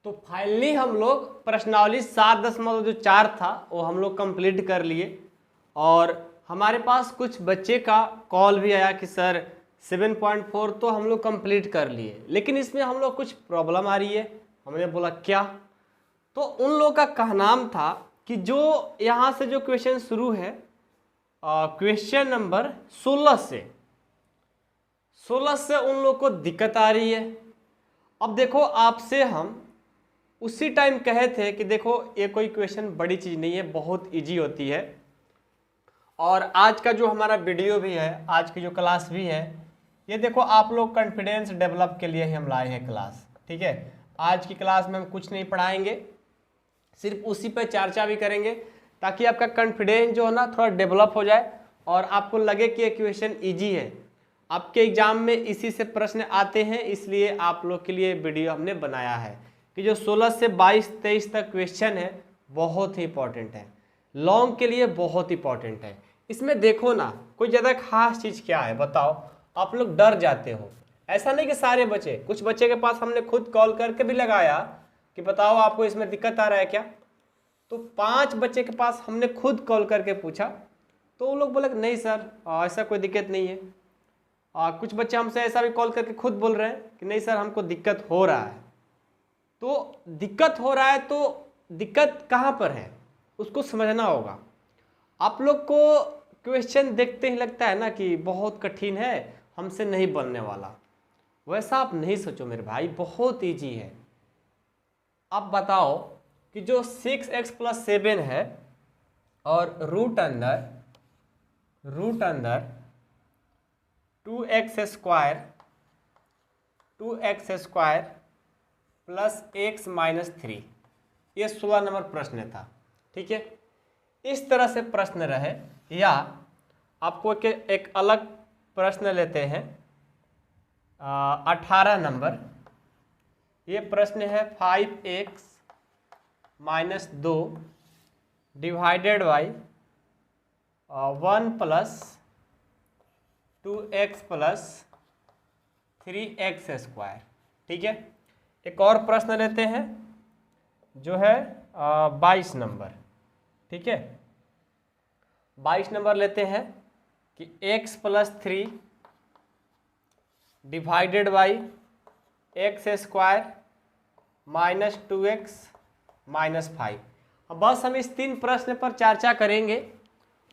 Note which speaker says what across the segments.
Speaker 1: तो फाइनली हम लोग प्रश्नावली 7.4 था वो हम लोग कंप्लीट कर लिए। और हमारे पास कुछ बच्चे का कॉल भी आया कि सर 7.4 तो हम लोग कंप्लीट कर लिए, लेकिन इसमें हम लोग कुछ प्रॉब्लम आ रही है। हमने बोला क्या? तो उन लोगों का कहनाम था कि जो यहाँ से जो क्वेश्चन शुरू है क्वेश्चन नंबर 16 से उन लोग को दिक्कत आ रही है। अब देखो, आपसे हम उसी टाइम कहे थे कि देखो ये कोई क्वेश्चन बड़ी चीज़ नहीं है, बहुत इजी होती है। और आज का जो हमारा वीडियो भी है, आज की जो क्लास भी है, ये देखो आप लोग कॉन्फिडेंस डेवलप के लिए ही हम लाए हैं क्लास। ठीक है, आज की क्लास में हम कुछ नहीं पढ़ाएंगे, सिर्फ उसी पर चर्चा भी करेंगे ताकि आपका कॉन्फिडेंस जो है ना थोड़ा डेवलप हो जाए और आपको लगे कि ये क्वेश्चन ईजी है। आपके एग्जाम में इसी से प्रश्न आते हैं, इसलिए आप लोग के लिए वीडियो हमने बनाया है कि जो 16 से 22-23 तक क्वेश्चन है बहुत ही इंपॉर्टेंट है, लॉन्ग के लिए बहुत इंपॉर्टेंट है। इसमें देखो ना, कोई ज़्यादा खास चीज़ क्या है बताओ? आप लोग डर जाते हो। ऐसा नहीं कि सारे बच्चे, कुछ बच्चे के पास हमने खुद कॉल करके भी लगाया कि बताओ आपको इसमें दिक्कत आ रहा है क्या? तो 5 बच्चे के पास हमने खुद कॉल करके पूछा तो वो लोग बोले नहीं सर ऐसा कोई दिक्कत नहीं है। कुछ बच्चे हमसे ऐसा भी कॉल करके खुद बोल रहे हैं कि नहीं सर हमको दिक्कत हो रहा है। तो दिक्कत हो रहा है तो दिक्कत कहाँ पर है उसको समझना होगा। आप लोग को क्वेश्चन देखते ही लगता है ना कि बहुत कठिन है, हमसे नहीं बनने वाला। वैसा आप नहीं सोचो मेरे भाई, बहुत इजी है। अब बताओ कि जो 6x + 7 है और रूट अंदर 2x स्क्वायर प्लस x - 3, ये 16 नंबर प्रश्न था। ठीक है, इस तरह से प्रश्न रहे, या आपको एक अलग प्रश्न लेते हैं 18 नंबर। ये प्रश्न है 5x - 2 divided by 1 + 2x + 3x square. ठीक है, एक और प्रश्न लेते हैं जो है 22 नंबर। ठीक है, 22 नंबर लेते हैं कि x + 3 divided by x square - 2x - 5। अब बस हम इस 3 प्रश्न पर चर्चा करेंगे।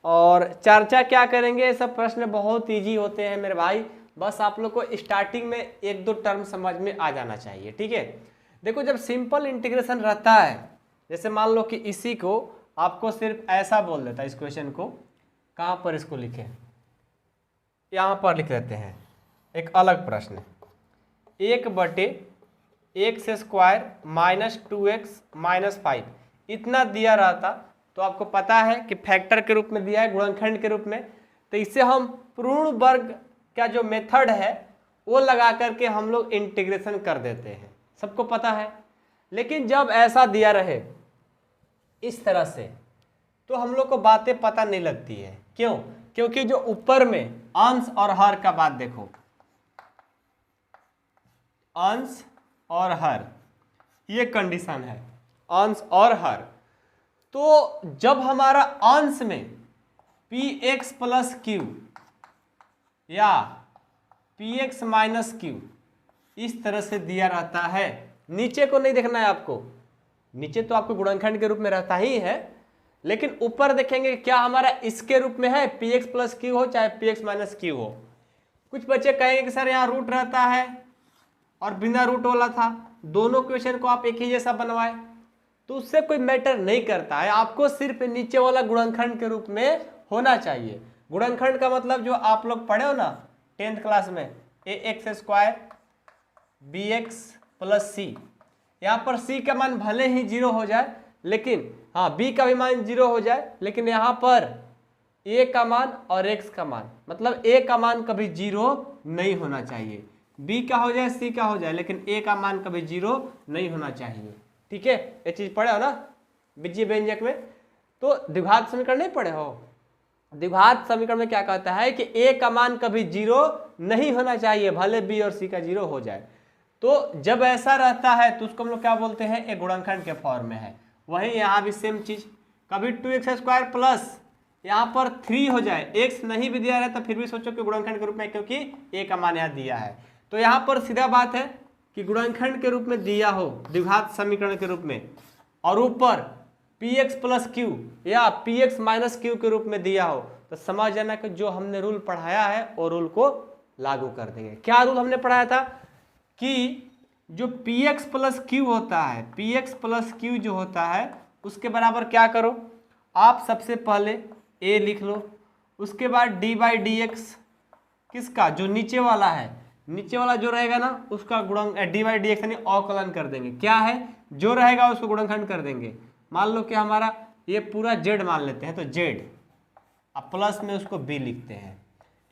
Speaker 1: और चर्चा क्या करेंगे, सब प्रश्न बहुत इजी होते हैं मेरे भाई, बस आप लोग को स्टार्टिंग में 1-2 टर्म समझ में आ जाना चाहिए। ठीक है, देखो जब सिंपल इंटीग्रेशन रहता है, जैसे मान लो कि इसी को आपको सिर्फ ऐसा बोल देता है, इस क्वेश्चन को कहाँ पर इसको लिखें, यहाँ पर लिख देते हैं एक अलग प्रश्न 1/x स्क्वायर - 2x - 5 इतना दिया रहता तो आपको पता है कि फैक्टर के रूप में दिया है, गुणनखंड के रूप में, तो इससे हम पूर्ण वर्ग का जो मेथड है वो लगा करके हम लोग इंटीग्रेशन कर देते हैं, सबको पता है। लेकिन जब ऐसा दिया रहे इस तरह से तो हम लोग को बातें पता नहीं लगती है। क्यों? क्योंकि जो ऊपर में अंश और हर का बात देखो, अंश और हर, ये कंडीशन है, अंश और हर। तो जब हमारा अंश में px + q या px - q इस तरह से दिया रहता है, नीचे को नहीं देखना है आपको, नीचे तो आपको गुणनखंड के रूप में रहता ही है, लेकिन ऊपर देखेंगे क्या हमारा इसके रूप में है, px + q हो चाहे px - q हो। कुछ बच्चे कहेंगे कि सर यहाँ रूट रहता है और बिना रूट वाला था, दोनों क्वेश्चन को आप एक ही जैसा बनवाए, तो उससे कोई मैटर नहीं करता है, आपको सिर्फ नीचे वाला गुणनखंड के रूप में होना चाहिए। गुणनखंड का मतलब जो आप लोग पढ़े हो ना 10th क्लास में, ax² bx + c, यहाँ पर c का मान भले ही 0 हो जाए, लेकिन हाँ b का भी मान 0 हो जाए, लेकिन यहाँ पर a का मान और x का मान, मतलब a का मान कभी 0 नहीं होना चाहिए, b का हो जाए c का हो जाए, लेकिन a का मान कभी 0 नहीं होना चाहिए। ठीक है, ये चीज पढ़े हो ना बीजीय व्यंजक में। तो द्विघात समीकरण नहीं पढ़े हो? द्विघात समीकरण में क्या कहता है कि a का मान कभी 0 नहीं होना चाहिए, भले b और c का 0 हो जाए। तो जब ऐसा रहता है तो उसको हम लोग क्या बोलते हैं, एक गुणनखंड के फॉर्म में है। वहीं यहाँ भी सेम चीज, कभी 2x² प्लस यहाँ पर 3 हो जाए, x नहीं भी दिया रहता फिर भी सोचो कि गुणनखंड के रूप में, क्योंकि a का मान यहाँ दिया है। तो यहाँ पर सीधा बात है कि गुणनखंड के रूप में दिया हो, द्विघात समीकरण के रूप में, और ऊपर px प्लस क्यू या px माइनस क्यू के रूप में दिया हो, तो समझ जाना कि जो हमने रूल पढ़ाया है वो रूल को लागू कर देंगे। क्या रूल हमने पढ़ाया था कि जो px प्लस क्यू होता है, px प्लस क्यू जो होता है उसके बराबर क्या करो, आप सबसे पहले a लिख लो, उसके बाद d/dx किसका, जो नीचे वाला है, नीचे वाला जो रहेगा ना उसका गुणन d/dx यानी अवकलन कर देंगे। क्या है, जो रहेगा उसको गुणनखंड कर देंगे। मान लो कि हमारा ये पूरा z मान लेते हैं, तो z, अब प्लस में उसको b लिखते हैं।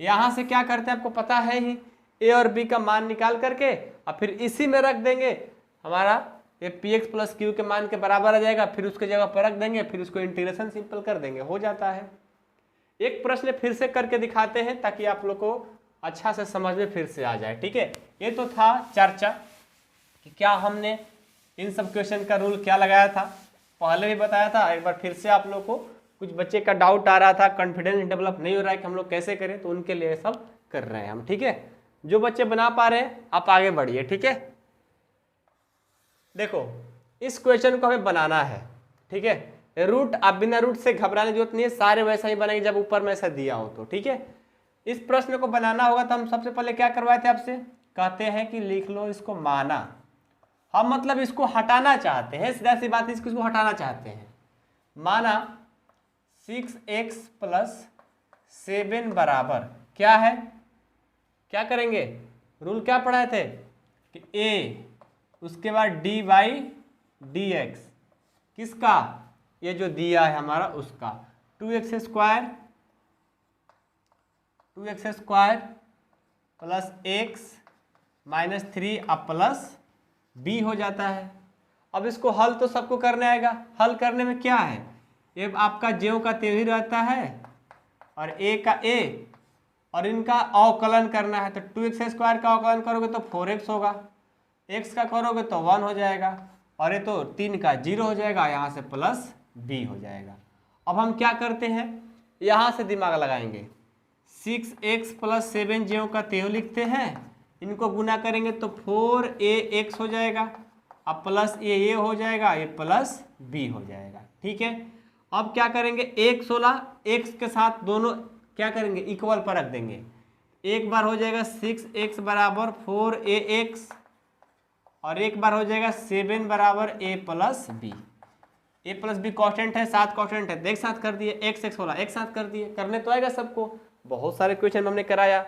Speaker 1: यहाँ से क्या करते हैं आपको पता है ही, a और b का मान निकाल करके और फिर इसी में रख देंगे, हमारा ये px प्लस क्यू के मान के बराबर आ जाएगा, फिर उसके जगह पर रख देंगे, फिर उसको इंटीग्रेशन सिंपल कर देंगे, हो जाता है। एक प्रश्न फिर से करके दिखाते हैं ताकि आप लोग को अच्छा से समझ में फिर से आ जाए, ठीक है। ये तो था चर्चा कि क्या हमने इन सब क्वेश्चन का रूल क्या लगाया था, पहले भी बताया था, एक बार फिर से आप लोग को कुछ बच्चे का डाउट आ रहा था, कॉन्फिडेंस डेवलप नहीं हो रहा है कि हम लोग कैसे करें, तो उनके लिए सब कर रहे हैं हम, ठीक है। जो बच्चे बना पा रहे हैं आप आगे बढ़िए, ठीक है। देखो इस क्वेश्चन को हमें बनाना है, ठीक है। रूट, आप बिना रूट से घबराने की जरूरत नहीं है, सारे वैसा ही बनेंगे जब ऊपर में ऐसा दिया हो तो, ठीक है। इस प्रश्न को बनाना होगा तो हम सबसे पहले क्या करवाए थे आपसे, कहते हैं कि लिख लो इसको माना, हम मतलब इसको हटाना चाहते हैं, सीधा सी बात, इसको हटाना चाहते हैं। माना 6x प्लस 7 बराबर क्या है, क्या करेंगे, रूल क्या पढ़ाए थे कि a, उसके बाद d/dx किसका, ये जो दिया है हमारा उसका, 2x² प्लस x माइनस 3 अब प्लस b हो जाता है। अब इसको हल तो सबको करने आएगा, हल करने में क्या है, ये आपका ज्यों का त्यों ही रहता है और a का a, और इनका अवकलन करना है, तो 2x² का अवकलन करोगे तो 4x होगा, x का करोगे तो 1 हो जाएगा, और ये तो 3 का 0 हो जाएगा, यहाँ से प्लस b हो जाएगा। अब हम क्या करते हैं, यहाँ से दिमाग लगाएंगे, 6x प्लस 7 ज्यों का त्यों लिखते हैं, इनको गुना करेंगे तो 4ax हो जाएगा, अब प्लस ये हो जाएगा, ये प्लस b हो जाएगा, ठीक है। अब क्या करेंगे, 16 x के साथ दोनों क्या करेंगे, इक्वल पर रख देंगे, एक बार हो जाएगा 6x बराबर 4ax, और एक बार हो जाएगा 7 बराबर a प्लस b कॉन्स्टेंट है, 7 कॉन्स्टेंट है, एक साथ कर दिए, x 16 एक साथ कर दिए, करने तो आएगा सबको, बहुत सारे क्वेश्चन हमने कराया।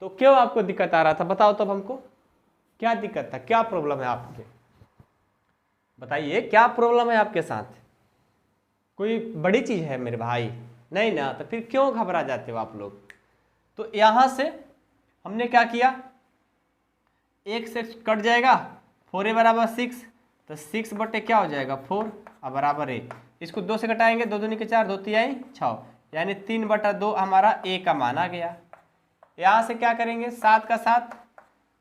Speaker 1: तो क्यों आपको दिक्कत आ रहा था, बताओ तब हमको क्या दिक्कत था, क्या प्रॉब्लम है आपके, बताइए क्या प्रॉब्लम है आपके साथ, कोई बड़ी चीज है मेरे भाई, नहीं ना, तो फिर क्यों घबरा जाते हो आप लोग। तो यहां से हमने क्या किया, एक से कट जाएगा, 4a बराबर 6, तो 6 बटे क्या हो जाएगा 4 और बराबर a, इसको 2 से घटाएंगे, 2 दूनी के 4, 2 तिहाई 6, यानी 3/2 हमारा a का मान आ गया। यहाँ से क्या करेंगे, 7 का 7,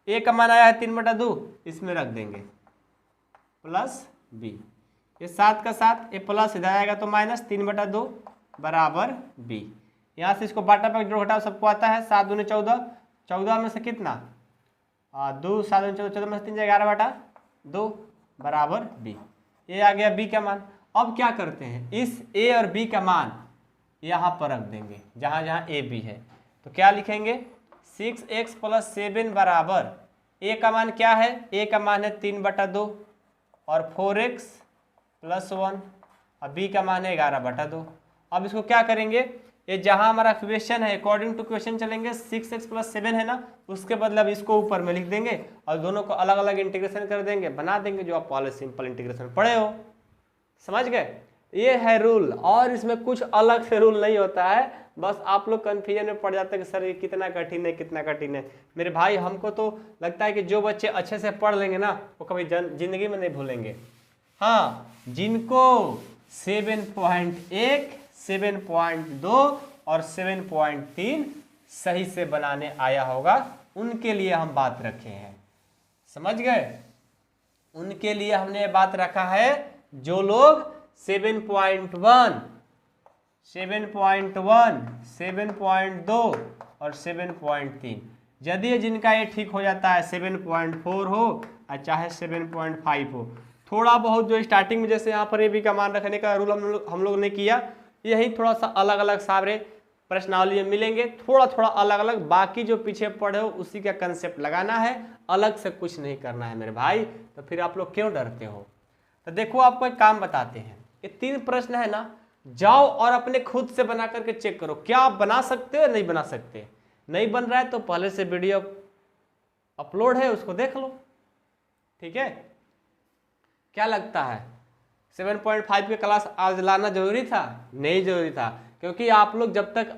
Speaker 1: a का मान आया है 3/2, इसमें रख देंगे प्लस b, ये 7 का 7, ये प्लस इधर आएगा तो माइनस, 3/2 बराबर b। यहाँ से इसको बाटा पर जोड़ घटाओ सबको आता है, 7 दूनी 14, 14 में से कितना 2, 7 दूनी 14, 14 में से 3 11/2 बराबर b, ये आ गया b का मान। अब क्या करते हैं, इस a और b का मान यहाँ पर रख देंगे जहाँ जहाँ a b है, तो क्या लिखेंगे 6x प्लस 7 बराबर a का मान क्या है, a का मान है 3/2 और 4x प्लस 1 और b का मान है 11/2। अब इसको क्या करेंगे, ये जहाँ हमारा क्वेश्चन है अकॉर्डिंग टू क्वेश्चन चलेंगे, 6x प्लस 7 है ना, उसके बदले अब इसको ऊपर में लिख देंगे और दोनों को अलग अलग इंटीग्रेशन कर देंगे, बना देंगे जो आप पहले सिंपल इंटीग्रेशन पढ़े हो, समझ गए। ये है रूल, और इसमें कुछ अलग से रूल नहीं होता है, बस आप लोग कन्फ्यूजन में पड़ जाते हैं कि सर ये कितना कठिन है, कितना कठिन है। मेरे भाई हमको तो लगता है कि जो बच्चे अच्छे से पढ़ लेंगे ना वो कभी जिंदगी में नहीं भूलेंगे। हाँ, जिनको 7.1, 7.2 और 7.3 सही से बनाने आया होगा उनके लिए हम बात रखे हैं। समझ गए? उनके लिए हमने बात रखा है जो लोग 7.1, 7.1, 7.2 और 7.3, यदि जिनका ये ठीक हो जाता है 7.4 हो और चाहे 7.5 हो, थोड़ा बहुत जो स्टार्टिंग में जैसे यहाँ पर ये भी कमान रखने का रूल हम लोग ने किया, यही थोड़ा सा अलग अलग सारे प्रश्नावली में मिलेंगे, थोड़ा थोड़ा अलग अलग, बाकी जो पीछे पढ़े हो उसी का कंसेप्ट लगाना है, अलग से कुछ नहीं करना है मेरे भाई। तो फिर आप लोग क्यों डरते हो? तो देखो आपको एक काम बताते हैं, ये 3 प्रश्न है ना, जाओ और अपने खुद से बना करके चेक करो क्या आप बना सकते हो या नहीं बना सकते। नहीं बन रहा है तो पहले से वीडियो अपलोड है उसको देख लो, ठीक है? क्या लगता है 7.5 के क्लास आज लाना जरूरी था? नहीं जरूरी था, क्योंकि आप लोग जब तक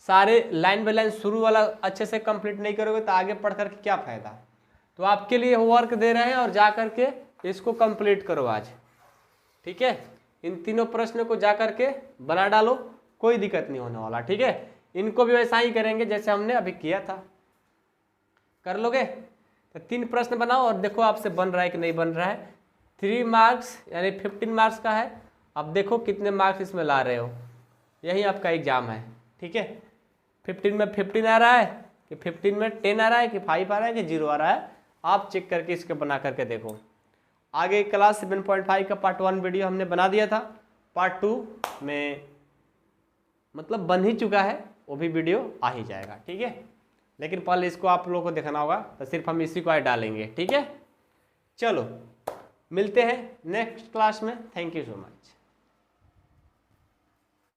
Speaker 1: सारे लाइन बाय लाइन शुरू वाला अच्छे से कंप्लीट नहीं करोगे तो आगे पढ़ करके क्या फायदा। तो आपके लिए होमवर्क दे रहे हैं और जा करके इसको कंप्लीट करो आज, ठीक है? इन तीनों प्रश्नों को जा करके बना डालो, कोई दिक्कत नहीं होने वाला, ठीक है? इनको भी वैसा ही करेंगे जैसे हमने अभी किया था। कर लोगे? तो 3 प्रश्न बनाओ और देखो आपसे बन रहा है कि नहीं बन रहा है। 3 मार्क्स यानी 15 मार्क्स का है। अब देखो कितने मार्क्स इसमें ला रहे हो, यही आपका एग्जाम है, ठीक है? 15 में 15 आ रहा है कि 15 में 10 आ रहा है कि 5 आ रहा है कि 0 आ रहा है, आप चेक करके इसके बना करके देखो। आगे क्लास 7.5 का पार्ट 1 वीडियो हमने बना दिया था, पार्ट 2 में मतलब बन ही चुका है, वो भी वीडियो आ ही जाएगा, ठीक है? लेकिन पहले इसको आप लोगों को देखना होगा, तो सिर्फ हम इसी को आज डालेंगे, ठीक है? चलो मिलते हैं नेक्स्ट क्लास में। Thank you so much.